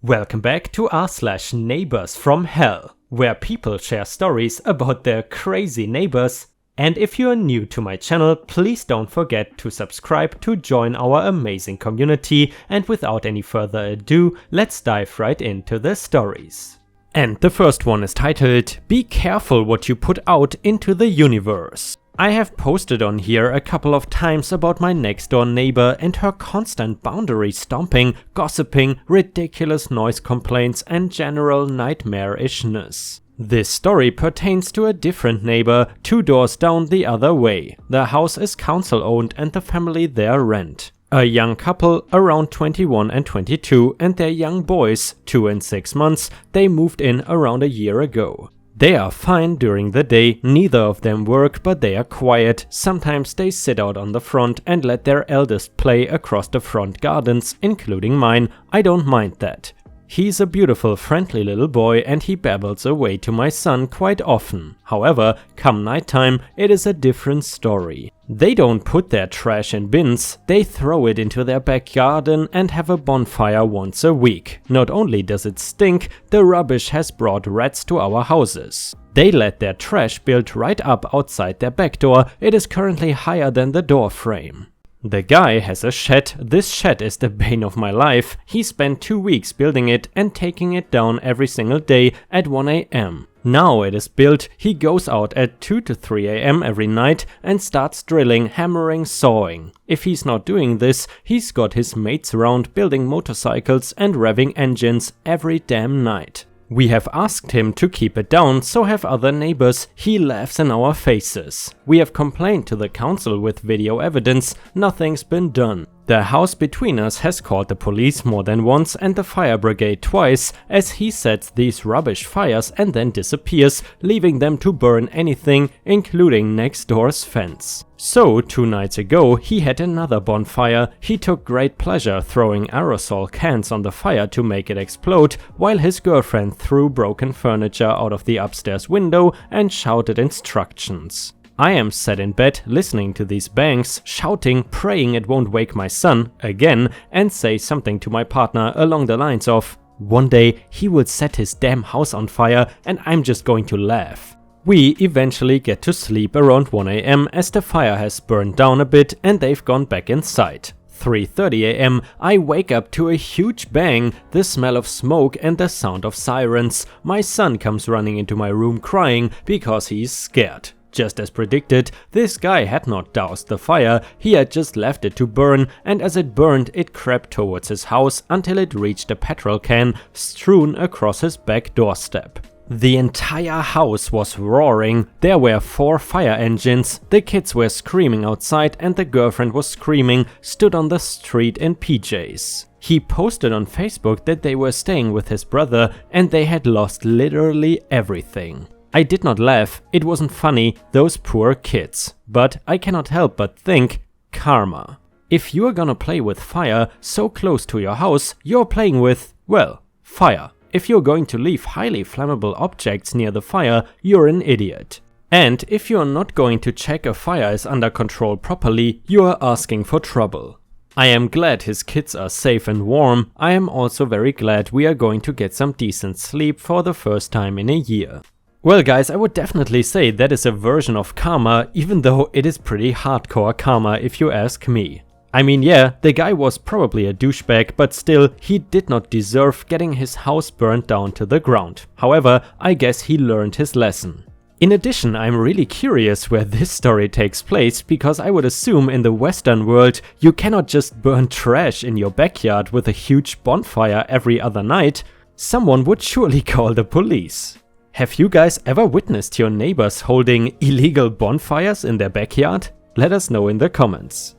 Welcome back to r/Neighbors from Hell, where people share stories about their crazy neighbors. And if you are new to my channel, please don't forget to subscribe to join our amazing community. And without any further ado, let's dive right into the stories. And the first one is titled, "Be careful what you put out into the universe." I have posted on here a couple of times about my next door neighbor and her constant boundary stomping, gossiping, ridiculous noise complaints and general nightmare-ishness. This story pertains to a different neighbor 2 doors down the other way. The house is council owned and the family there rent. A young couple around 21 and 22 and their young boys 2 and 6 months, they moved in around a year ago. They are fine during the day, neither of them work, but they are quiet. Sometimes they sit out on the front and let their eldest play across the front gardens, including mine. I don't mind that. He's a beautiful, friendly little boy and he babbles away to my son quite often. However, come nighttime, it is a different story. They don't put their trash in bins, they throw it into their back garden and have a bonfire once a week. Not only does it stink, the rubbish has brought rats to our houses. They let their trash build right up outside their back door. It is currently higher than the door frame. The guy has a shed. This shed is the bane of my life. He spent 2 weeks building it and taking it down every single day at 1 AM. Now it is built, he goes out at 2 to 3 AM every night and starts drilling, hammering, sawing. If he's not doing this, he's got his mates around building motorcycles and revving engines every damn night. We have asked him to keep it down, so have other neighbors. He laughs in our faces. We have complained to the council with video evidence. Nothing's been done. The house between us has called the police more than once and the fire brigade twice, as he sets these rubbish fires and then disappears, leaving them to burn anything, including next door's fence. So 2 nights ago he had another bonfire. He took great pleasure throwing aerosol cans on the fire to make it explode, while his girlfriend threw broken furniture out of the upstairs window and shouted instructions. I am sat in bed listening to these bangs, shouting, praying it won't wake my son again, and say something to my partner along the lines of, "One day he will set his damn house on fire and I'm just going to laugh." We eventually get to sleep around 1 AM as the fire has burned down a bit and they've gone back inside. 3:30 AM, I wake up to a huge bang, the smell of smoke and the sound of sirens. My son comes running into my room crying because he's scared. Just as predicted, this guy had not doused the fire, he had just left it to burn, and as it burned it crept towards his house until it reached a petrol can strewn across his back doorstep. The entire house was roaring. There were 4 fire engines, the kids were screaming outside and the girlfriend was screaming, stood on the street in PJs. He posted on Facebook that they were staying with his brother and they had lost literally everything. I did not laugh, it wasn't funny, those poor kids. But I cannot help but think, karma. If you are gonna play with fire so close to your house, you're playing with, well, fire. If you're going to leave highly flammable objects near the fire, you're an idiot. And if you're not going to check a fire is under control properly, you are asking for trouble. I am glad his kids are safe and warm. I am also very glad we are going to get some decent sleep for the first time in a year. Well guys, I would definitely say that is a version of karma, even though it is pretty hardcore karma if you ask me. I mean, yeah, the guy was probably a douchebag, but still, he did not deserve getting his house burned down to the ground. However, I guess he learned his lesson. In addition, I'm really curious where this story takes place, because I would assume in the Western world you cannot just burn trash in your backyard with a huge bonfire every other night. Someone would surely call the police. Have you guys ever witnessed your neighbors holding illegal bonfires in their backyard? Let us know in the comments.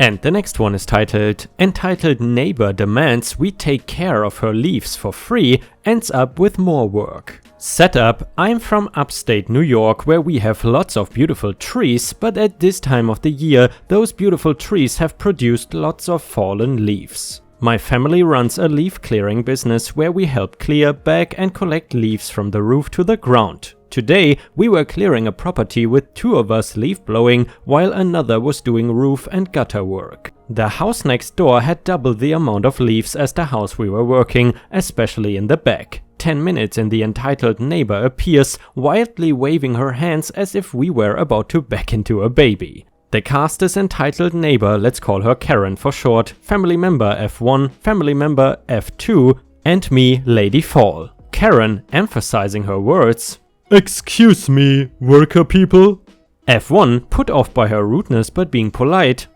And the next one is entitled "Neighbor Demands We Take Care of Her Leaves for Free, Ends Up with More Work." Setup: I'm from upstate New York, where we have lots of beautiful trees, but at this time of the year those beautiful trees have produced lots of fallen leaves. My family runs a leaf clearing business where we help clear, bag and collect leaves from the roof to the ground. Today, we were clearing a property with 2 of us leaf blowing while another was doing roof and gutter work. The house next door had double the amount of leaves as the house we were working, especially in the back. 10 minutes in the entitled neighbor appears, wildly waving her hands as if we were about to back into a baby. The cast is entitled neighbor, let's call her Karen for short, family member F1, family member F2, and me, Lady Fall. Karen, emphasizing her words, "Excuse me, worker people?" F1, put off by her rudeness but being polite,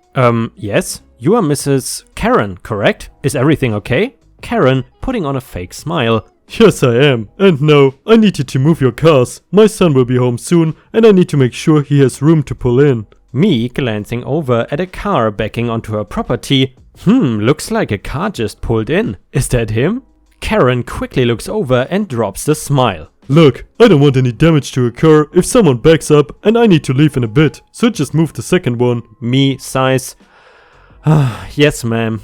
yes, you are Mrs. Karen, correct? Is everything okay? Karen, putting on a fake smile, "Yes, I am. And no, I need you to move your cars. My son will be home soon and I need to make sure he has room to pull in." Me, glancing over at a car backing onto her property, looks like a car just pulled in. Is that him? Karen quickly looks over and drops the smile. "Look, I don't want any damage to occur if someone backs up and I need to leave in a bit, so just move the second one." Me sighs, yes ma'am.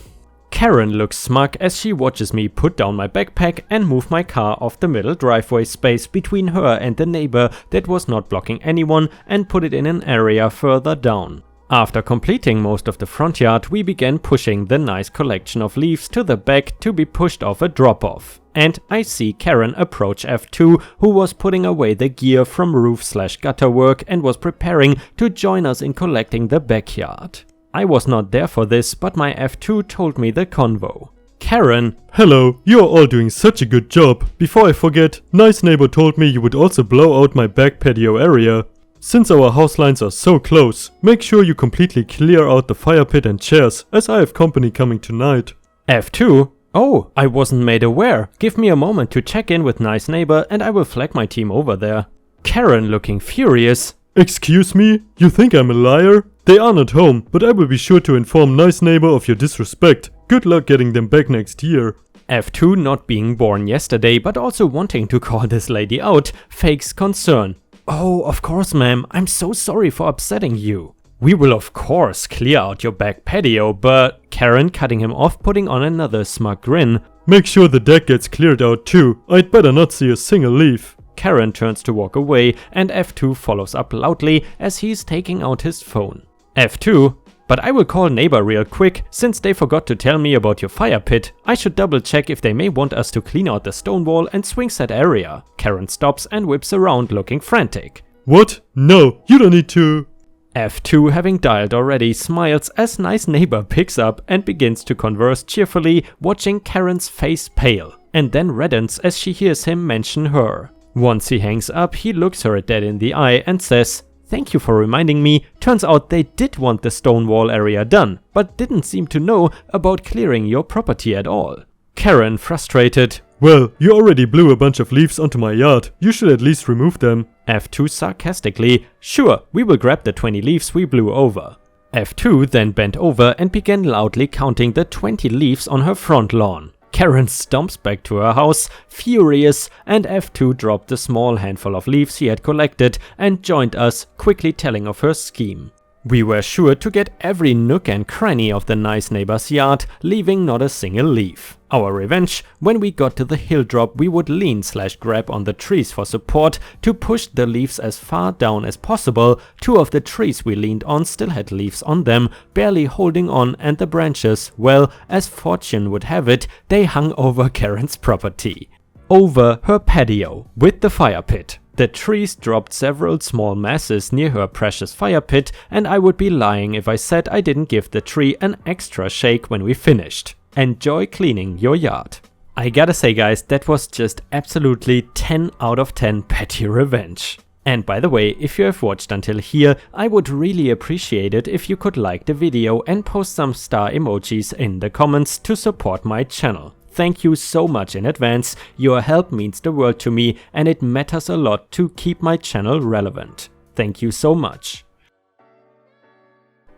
Karen looks smug as she watches me put down my backpack and move my car off the middle driveway space between her and the neighbor that was not blocking anyone and put it in an area further down. After completing most of the front yard, we began pushing the nice collection of leaves to the back to be pushed off a drop-off. And I see Karen approach F2, who was putting away the gear from roof/gutter work and was preparing to join us in collecting the backyard. I was not there for this, but my F2 told me the convo. Karen, "Hello, you are all doing such a good job. Before I forget, nice neighbor told me you would also blow out my back patio area. Since our house lines are so close, make sure you completely clear out the fire pit and chairs, as I have company coming tonight." F2, oh, I wasn't made aware. Give me a moment to check in with nice neighbor and I will flag my team over there. Karen, looking furious, "Excuse me? You think I'm a liar? They are not home, but I will be sure to inform nice neighbor of your disrespect. Good luck getting them back next year." F2, not being born yesterday but also wanting to call this lady out, fakes concern. "Oh, of course ma'am, I'm so sorry for upsetting you. We will of course clear out your back patio, but..." Karen, cutting him off, putting on another smug grin. "Make sure the deck gets cleared out too. I'd better not see a single leaf." Karen turns to walk away and F2 follows up loudly as he's taking out his phone. F2, "But I will call neighbor real quick, since they forgot to tell me about your fire pit. I should double check if they may want us to clean out the stone wall and swing set area." Karen stops and whips around looking frantic. "What? No, you don't need to." F2, having dialed already, smiles as nice neighbor picks up and begins to converse cheerfully, watching Karen's face pale, and then reddens as she hears him mention her. Once he hangs up, he looks her dead in the eye and says, "Thank you for reminding me. Turns out they did want the stone wall area done, but didn't seem to know about clearing your property at all." Karen, frustrated, "Well, you already blew a bunch of leaves onto my yard. You should at least remove them." F2 sarcastically, "Sure, we will grab the 20 leaves we blew over." F2 then bent over and began loudly counting the 20 leaves on her front lawn. Karen stomps back to her house, furious, and F2 dropped the small handful of leaves he had collected and joined us, quickly telling of her scheme. We were sure to get every nook and cranny of the nice neighbor's yard, leaving not a single leaf. Our revenge, when we got to the hill drop, we would lean/grab on the trees for support to push the leaves as far down as possible. 2 of the trees we leaned on still had leaves on them, barely holding on, and the branches, well, as fortune would have it, they hung over Karen's property. Over her patio, with the fire pit. The trees dropped several small masses near her precious fire pit, and I would be lying if I said I didn't give the tree an extra shake when we finished. Enjoy cleaning your yard. I gotta say guys, that was just absolutely 10 out of 10 petty revenge. And by the way, if you have watched until here, I would really appreciate it if you could like the video and post some star emojis in the comments to support my channel. Thank you so much in advance. Your help means the world to me and it matters a lot to keep my channel relevant. Thank you so much.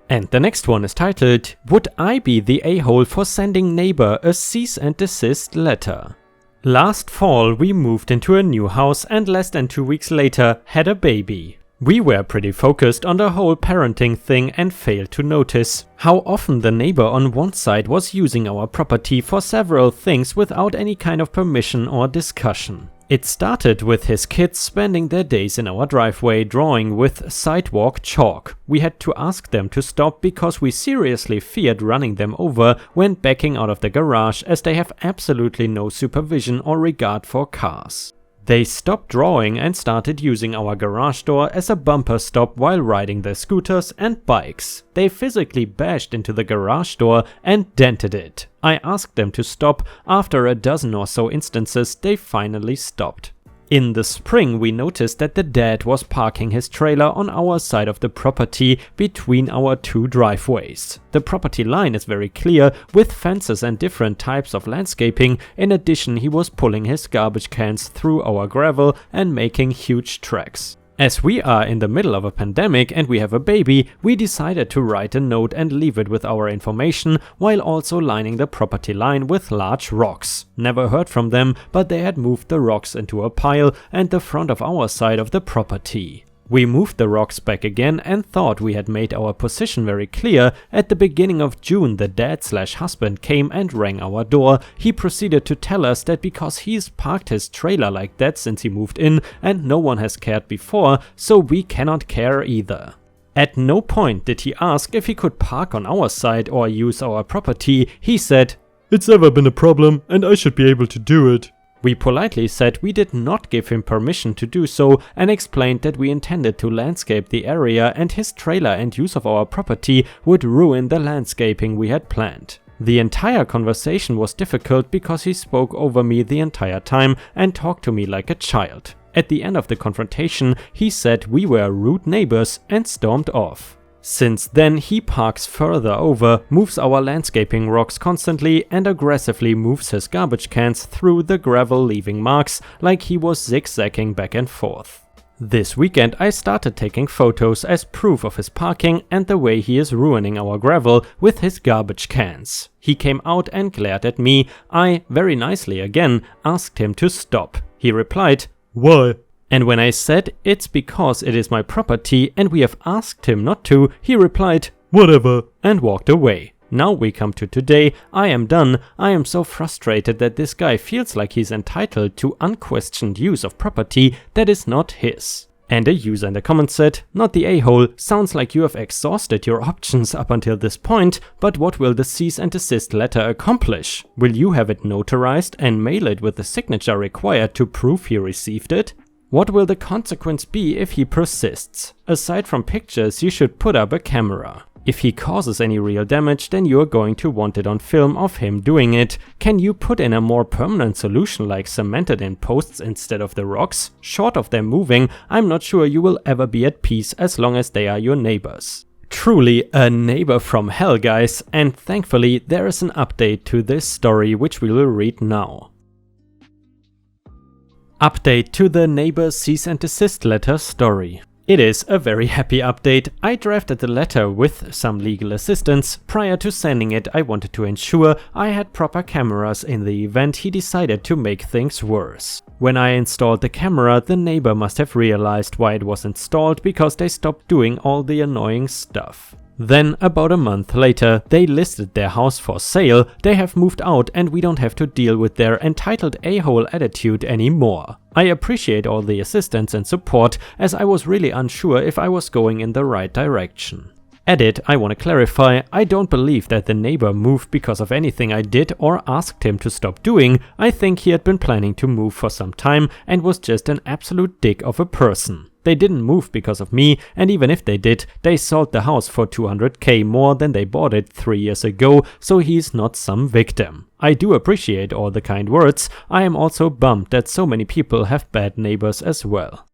And the next one is titled, "Would I be the a-hole for sending neighbor a cease and desist letter?" Last fall we moved into a new house and less than 2 weeks later had a baby. We were pretty focused on the whole parenting thing and failed to notice how often the neighbor on one side was using our property for several things without any kind of permission or discussion. It started with his kids spending their days in our driveway drawing with sidewalk chalk. We had to ask them to stop because we seriously feared running them over when backing out of the garage, as they have absolutely no supervision or regard for cars. They stopped drawing and started using our garage door as a bumper stop while riding their scooters and bikes. They physically bashed into the garage door and dented it. I asked them to stop. After a dozen or so instances, they finally stopped. In the spring, we noticed that the dad was parking his trailer on our side of the property between our two driveways. The property line is very clear with fences and different types of landscaping. In addition, he was pulling his garbage cans through our gravel and making huge tracks. As we are in the middle of a pandemic and we have a baby, we decided to write a note and leave it with our information while also lining the property line with large rocks. Never heard from them, but they had moved the rocks into a pile and the front of our side of the property. We moved the rocks back again and thought we had made our position very clear. At the beginning of June, the dad/husband came and rang our door. He proceeded to tell us that because he's parked his trailer like that since he moved in and no one has cared before, so we cannot care either. At no point did he ask if he could park on our side or use our property. He said, "It's never been a problem and I should be able to do it." We politely said we did not give him permission to do so and explained that we intended to landscape the area and his trailer and use of our property would ruin the landscaping we had planned. The entire conversation was difficult because he spoke over me the entire time and talked to me like a child. At the end of the confrontation, he said we were rude neighbors and stormed off. Since then, he parks further over, moves our landscaping rocks constantly and aggressively moves his garbage cans through the gravel, leaving marks like he was zigzagging back and forth. This weekend I started taking photos as proof of his parking and the way he is ruining our gravel with his garbage cans. He came out and glared at me. I, very nicely again, asked him to stop. He replied, "Why?" And when I said it's because it is my property and we have asked him not to, he replied, "Whatever," and walked away. Now we come to today. I am done. I am so frustrated that this guy feels like he's entitled to unquestioned use of property that is not his. And a user in the comments said, "Not the a-hole, sounds like you have exhausted your options up until this point, but what will the cease and desist letter accomplish? Will you have it notarized and mail it with the signature required to prove he received it? What will the consequence be if he persists? Aside from pictures, you should put up a camera. If he causes any real damage, then you are going to want it on film of him doing it. Can you put in a more permanent solution like cemented in posts instead of the rocks? Short of them moving, I'm not sure you will ever be at peace as long as they are your neighbors." Truly a neighbor from hell, guys, and thankfully there is an update to this story which we will read now. Update to the neighbor cease and desist letter story. It is a very happy update. I drafted the letter with some legal assistance. Prior to sending it, I wanted to ensure I had proper cameras in the event he decided to make things worse. When I installed the camera, the neighbor must have realized why it was installed because they stopped doing all the annoying stuff. Then, about a month later, they listed their house for sale. They have moved out and we don't have to deal with their entitled a-hole attitude anymore. I appreciate all the assistance and support, as I was really unsure if I was going in the right direction. Edit, I want to clarify, I don't believe that the neighbor moved because of anything I did or asked him to stop doing. I think he had been planning to move for some time and was just an absolute dick of a person. They didn't move because of me, and even if they did, they sold the house for 200k more than they bought it 3 years ago, so he's not some victim. I do appreciate all the kind words. I am also bummed that so many people have bad neighbors as well.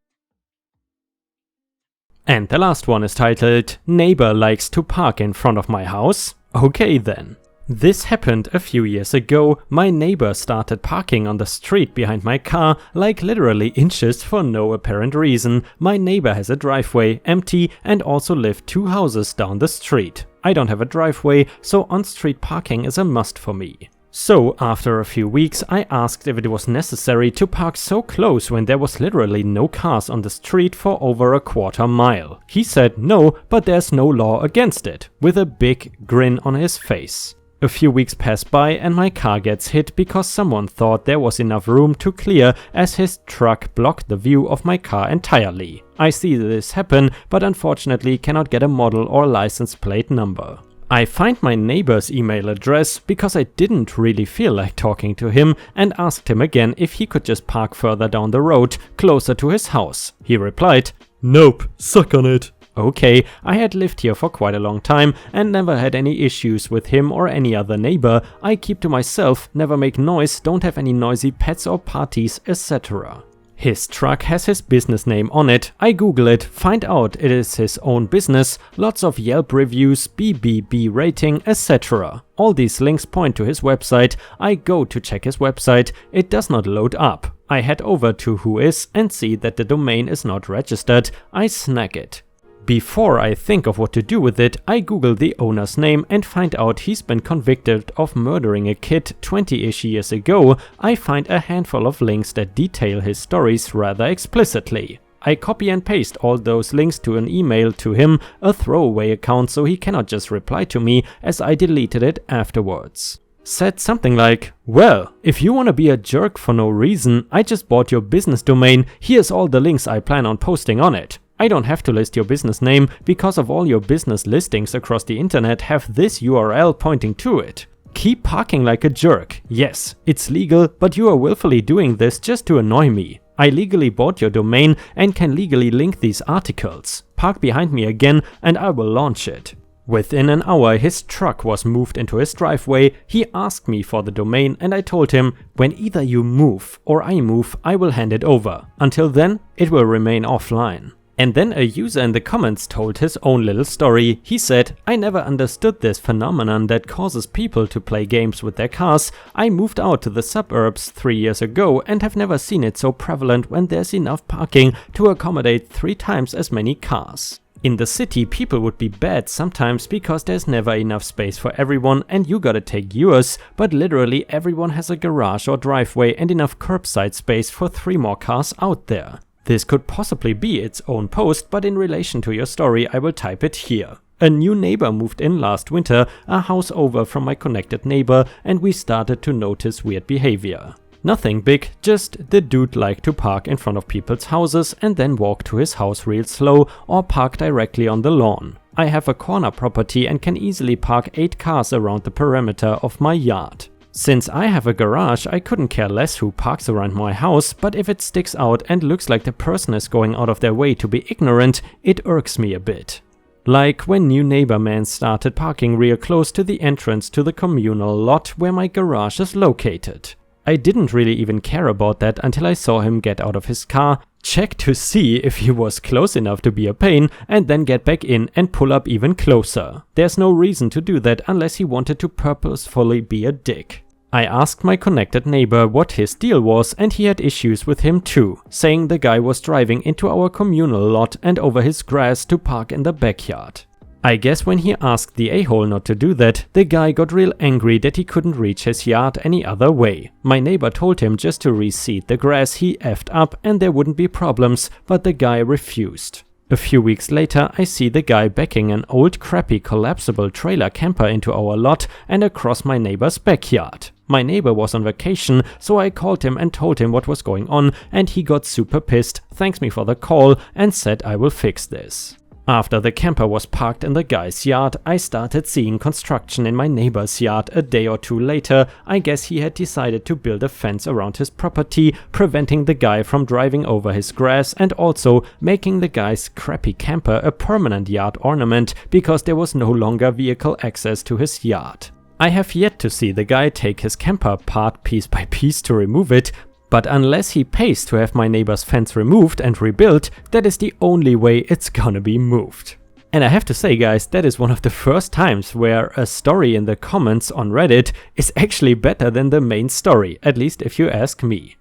And the last one is titled, "Neighbor likes to park in front of my house?" Okay then. This happened a few years ago. My neighbor started parking on the street behind my car, like literally inches for no apparent reason. My neighbor has a driveway, empty, and also lived 2 houses down the street. I don't have a driveway, so on-street parking is a must for me. So, after a few weeks, I asked if it was necessary to park so close when there was literally no cars on the street for over a quarter mile. He said no, but there's no law against it, with a big grin on his face. A few weeks pass by and my car gets hit because someone thought there was enough room to clear as his truck blocked the view of my car entirely. I see this happen, but unfortunately cannot get a model or license plate number. I find my neighbor's email address because I didn't really feel like talking to him and asked him again if he could just park further down the road, closer to his house. He replied, "Nope, suck on it." Okay, I had lived here for quite a long time and never had any issues with him or any other neighbor. I keep to myself, never make noise, don't have any noisy pets or parties, etc. His truck has his business name on it. I Google it, find out it is his own business, lots of Yelp reviews, BBB rating, etc. All these links point to his website. I go to check his website. It does not load up. I head over to Whois and see that the domain is not registered. I snag it. Before I think of what to do with it, I Google the owner's name and find out he's been convicted of murdering a kid 20-ish years ago. I find a handful of links that detail his stories rather explicitly. I copy and paste all those links to an email to him, a throwaway account so he cannot just reply to me as I deleted it afterwards. Said something like, "Well, if you wanna be a jerk for no reason, I just bought your business domain, here's all the links I plan on posting on it. I don't have to list your business name because of all your business listings across the internet have this URL pointing to it. Keep parking like a jerk. Yes, it's legal, but you are willfully doing this just to annoy me. I legally bought your domain and can legally link these articles. Park behind me again and I will launch it." Within an hour, his truck was moved into his driveway. He asked me for the domain and I told him, "When either you move or I move, I will hand it over. Until then, it will remain offline." And then a user in the comments told his own little story. He said, "I never understood this phenomenon that causes people to play games with their cars. I moved out to the suburbs 3 years ago and have never seen it so prevalent when there's enough parking to accommodate 3 times as many cars. In the city, people would be bad sometimes because there's never enough space for everyone and you gotta take yours, but literally everyone has a garage or driveway and enough curbside space for 3 more cars out there." This could possibly be its own post, but in relation to your story, I will type it here. A new neighbor moved in last winter, a house over from my connected neighbor, and we started to notice weird behavior. Nothing big, just the dude liked to park in front of people's houses and then walk to his house real slow or park directly on the lawn. I have a corner property and can easily park 8 cars around the perimeter of my yard. Since I have a garage, I couldn't care less who parks around my house, but if it sticks out and looks like the person is going out of their way to be ignorant, it irks me a bit. Like when new neighbor man started parking real close to the entrance to the communal lot where my garage is located. I didn't really even care about that until I saw him get out of his car, check to see if he was close enough to be a pain, and then get back in and pull up even closer. There's no reason to do that unless he wanted to purposefully be a dick. I asked my connected neighbor what his deal was and he had issues with him too, saying the guy was driving into our communal lot and over his grass to park in the backyard. I guess when he asked the a-hole not to do that, the guy got real angry that he couldn't reach his yard any other way. My neighbor told him just to reseed the grass, he effed up and there wouldn't be problems, but the guy refused. A few weeks later, I see the guy backing an old crappy collapsible trailer camper into our lot and across my neighbor's backyard. My neighbor was on vacation, so I called him and told him what was going on and he got super pissed, thanks me for the call and said I will fix this. After the camper was parked in the guy's yard, I started seeing construction in my neighbor's yard a day or 2 later. I guess he had decided to build a fence around his property, preventing the guy from driving over his grass and also making the guy's crappy camper a permanent yard ornament because there was no longer vehicle access to his yard. I have yet to see the guy take his camper apart piece by piece to remove it, but unless he pays to have my neighbor's fence removed and rebuilt, that is the only way it's gonna be moved. And I have to say guys, that is one of the first times where a story in the comments on Reddit is actually better than the main story, at least if you ask me.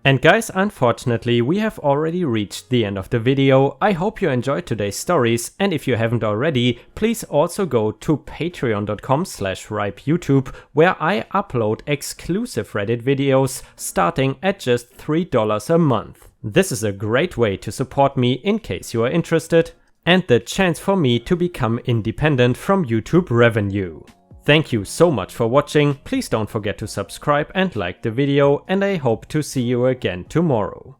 And guys, unfortunately, we have already reached the end of the video. I hope you enjoyed today's stories, and if you haven't already, please also go to patreon.com/ripeyoutube, where I upload exclusive Reddit videos starting at just $3 a month. This is a great way to support me in case you are interested. and the chance for me to become independent from YouTube revenue. Thank you so much for watching, please don't forget to subscribe and like the video, and I hope to see you again tomorrow.